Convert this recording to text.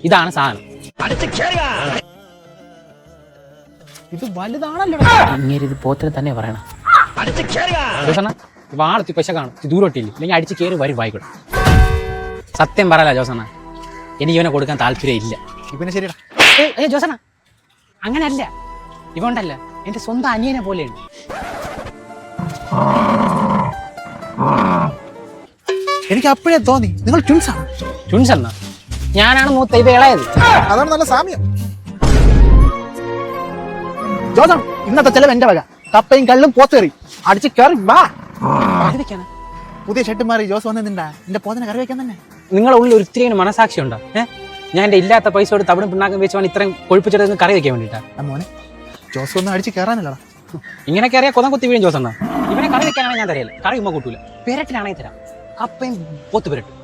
ഇതാണ് സാധനം. ഇത് വലുതാണല്ലോ. ഇങ്ങനെ ഇത് പോത്തിന് തന്നെ പറയണം. ജോസണ്ണ വാളത്തി പശ കാണും, ദൂരോട്ടില്ല, അല്ലെങ്കിൽ അടിച്ച് കയറി വരും വായിക്കോട്ടെ. സത്യം പറയല ജോസണ്ണ, എനിക്ക് ഇവനെ കൊടുക്കാൻ താല്പര്യം ഇല്ല. പിന്നെ ശരിടാ. ജോസണ്ണ അങ്ങനല്ല, ഇവണ്ടല്ല എന്റെ സ്വന്തം അനിയനെ പോലെയാണ്. എനിക്ക് അപ്പോഴേ തോന്നി നിങ്ങൾ ട്വിൻസ് ആണ്. ട്വിൻസ് എന്നാ? ഞാനാണ് മൂത്ത, ഇത് ഇളയത്. അതാണ് നല്ല സാമ്യം. ജോസൺ, ഇന്നത്തെ ചെലവ് എന്റെ വക. കപ്പയും കള്ളും പോത്തേറി അടിച്ച് കയറി വാ. പുതിയ ഷർട്ട് മാറി ജോസ് വന്നിട്ടുണ്ടാ എന്റെ പോത്തിനെ കറി വെക്കാൻ തന്നെ. നിങ്ങളുടെ ഉള്ളിൽ ഒരിത്തിരി മനസാക്ഷി ഉണ്ടോ? ഞാൻ എന്റെ ഇല്ലാത്ത പൈസ കൊടുത്ത് തവിടും പിണ്ണാക്കും വെച്ചാണ് ഇത്രയും കൊഴുപ്പിച്ചെടുത്ത് കറി വെക്കാൻ വേണ്ടിട്ടാ. മോനെ, ജോസ് ഒന്നും അടിച്ച് കയറാനല്ലടാ. ഇങ്ങനെയൊക്കെ അറിയാം കൊതം കുത്തി വീഴും ജോസണ്ണ. ഇവനെ കറി വെക്കാനാണെങ്കിൽ ഞാൻ തരയില്ല, കറി ഉമ്മ കൂട്ടൂല. പെരട്ടിനാണെങ്കിൽ തരാം, കപ്പയും പോത്ത് പെരട്ടും.